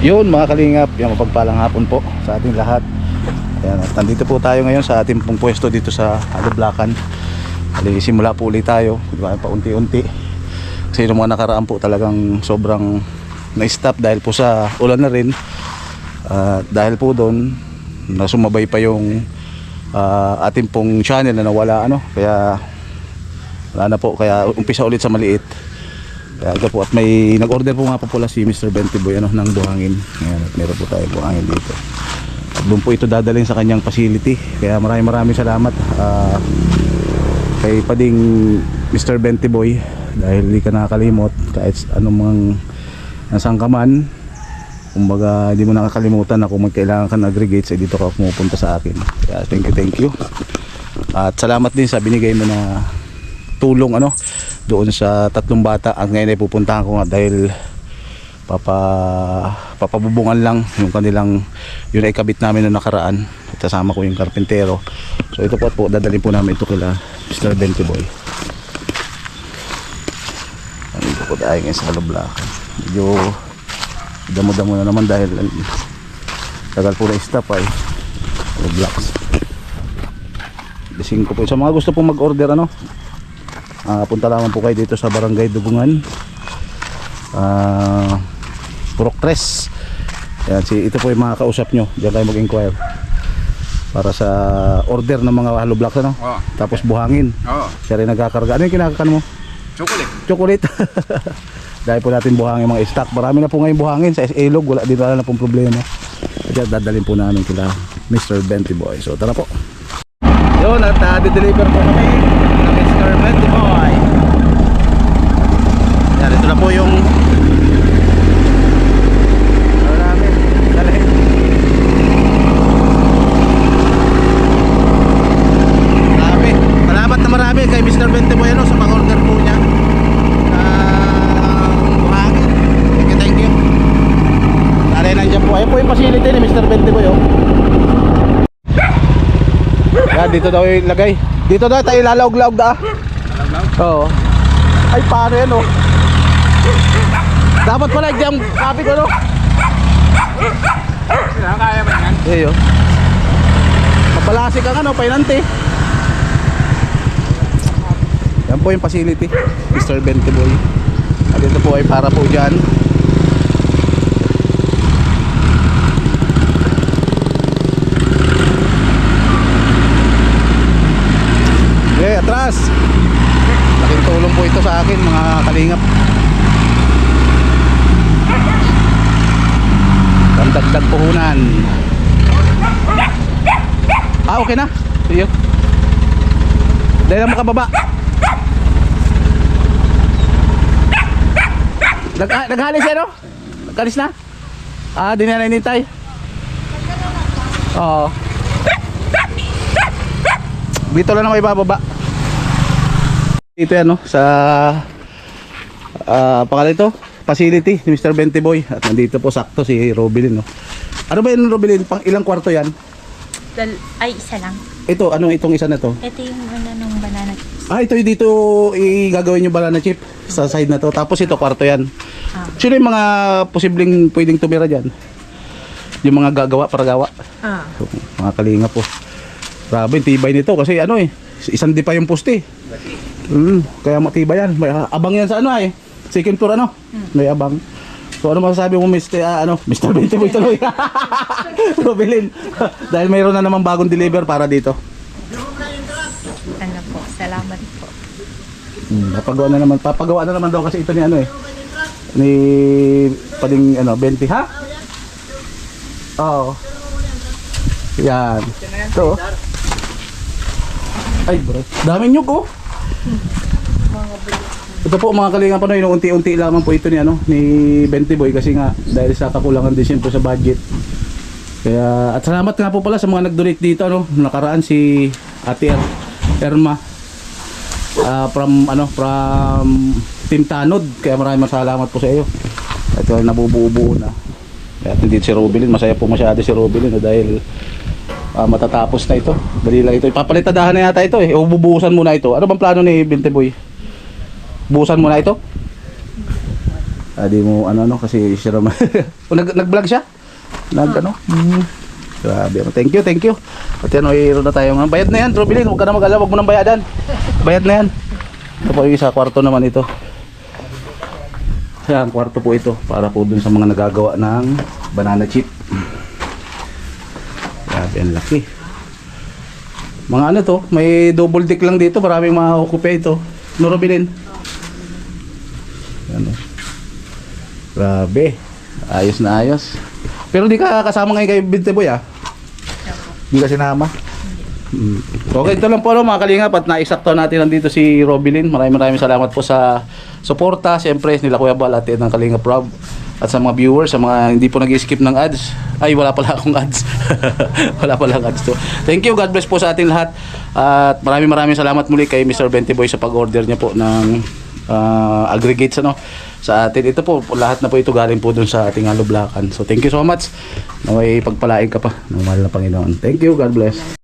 Yun mga kalingap, yung mapagpalang hapon po sa ating lahat. Ayan, at nandito po tayo ngayon sa ating pong pwesto dito sa Halublacan. Simula po ulit tayo, diba, paunti-unti. Kasi yung mga nakaraan po talagang sobrang na-stop dahil po sa ulan na rin. Dahil po doon, nasumabay pa yung ating pong channel na nawala, kaya wala na po, kaya umpisa ulit sa maliit. Kaya ito po, at may nag-order po nga po pala si Mr. Bentiboy ng buhangin. Ayan, at meron po tayo buhangin dito. At doon po ito dadalhin sa kanyang facility. Kaya maraming salamat kay Pading Mr. Bentiboy, dahil hindi ka nakakalimot kahit anong nasaan ka man. Kumbaga hindi mo nakakalimutan na kung magkailangan ka ng aggregates, dito ka pumupunta sa akin. Kaya thank you. At salamat din sa binigay mo na tulong doon sa 3 bata. At ngayon ay pupuntahan ko nga dahil papabubungan lang yung kanilang, yun ay kabit namin na nakaraan. At kasama ko yung karpintero. So ito po dadalhin po namin ito kila Mr. Bentiboy. Dito po tayo ngayon sa Halublacan. Medyo damo-damo na naman dahil tagal po na stop ay Halublacan. Bising ko po sa mga gusto pong mag-order punta lamang po kayo dito sa Barangay Dugungan, Purok 3. Yan, ito po yung mga kausap nyo. Diyan kayo mag-inquire para sa order ng mga hollow blocks tapos buhangin. Siya rin nagkakarga. Ano yung kinakakan mo? Chocolate. Dahil po natin buhangin mga stock. Marami na po ngayon buhangin sa Ilog. Wala din na pong problema. Kaya dadalhin po namin kila Mr. Bentiboy. So tara po. Yun, at dideliver po kami ng Mr. Bentiboy. Yan, ito na po yung namin. Dali. Marami kay Mr. Bentiboy sa pag-order po niya buhangin. Thank you. Tari nandiyan po. Ayun po yung facility ni Mr. Bentiboy. Yan, dito daw ilagay. Dito daw tayo lalaog-laog da. Oo. Ay, paano yan dapat pala i-jam copy ko kaya ba yan? Iyo. Mapalasik ang painante. Yan po yung facility Mr. Bentiboy. At ito po ay para po dyan. Okay, atras. Laking tulong po ito sa akin mga kalingap. Dagdag puhunan. Okay na. Sige. Dahil lang makababa. Naghalis Naghalis na? Di na nainintay. Oo. Dito lang ako ibababa. Dito yan sa pangalan ito, facility ni Mr. Bentiboy. At nandito po sakto si Robilin. Ano ba yun, Robilin? Pang ilang kwarto yan? Ay, isa lang. Ito, itong isa na to? Ito yung ng banana chips. Ito yung dito gagawin yung banana chip sa side na to. Tapos ito, kwarto yan. Sino yung mga posibleng pwedeng tumira dyan? Yung mga gagawa, paragawa? So, mga kalinga po. Grabe, tibay nito kasi isang di pa yung poste. Kaya matibay yan. May abang yan sa second floor may abang. So ano masasabi mo Mr. Bentiboy tuloy? Robilin. Dahil mayroon na namang bagong deliver para dito. Po, salamat po. Papagawa na naman daw kasi ito ni ni Pading Benti Oo. Yan. Ito. Ay bro, dami nyo ko. Ito po mga kalinga unti-unti lamang po ito ni Bentiboy kasi nga dahil sa kakulangan din siyempre sa budget. Kaya at salamat nga po pala sa mga nag-donate dito nakaraan si Ate Erma from Team Tanod. Kaya maraming salamat po sa iyo. Ito nabubuo na. At hindi si Robilin, masaya po masyado si Robilin dahil matatapos na ito. Dali lang ito. Ipapalitadahan na yata ito Ububuhusan muna ito. Ano bang plano ni Bentiboy? Buhusan muna ito? Di mo ano kasi siya naman. O, nag-vlog siya? Ano? Grabe. Thank you. At yan, mayroon na tayo nga. Bayad na yan, Robilin. Huwag ka na mag-alala, huwag mo nang bayadan. Bayad na yan. Ito po yung isa, kwarto naman ito. Yan, kwarto po ito. Para po dun sa mga nagagawa ng banana chip. Grabe, ang laki. Mga ano to, may double deck lang dito. Maraming makakupya ito. No, Robilin? Ano? Grabe. Ayos na ayos. Pero di ka kasama ngayon kay Binte Boy, ah? Hindi ka sinama? Okay, ito lang po mga kalingap at naisakto natin nandito si Robilin. Maraming salamat po sa suporta. Siyempre nila Kuya Bal at ng Kalingap Rob. At sa mga viewers, sa mga hindi po nag-skip ng ads. Ay, wala pala akong ads. Wala pala akong ads to. Thank you, God bless po sa ating lahat. At maraming salamat muli kay Mr. Bente Boy sa pag-order niya po ng aggregates sa atin. Ito po, lahat na po ito galing po dun sa ating alublakan. So thank you so much. Naway pagpalain ka pa ng mahal na Panginoon. Thank you, God bless.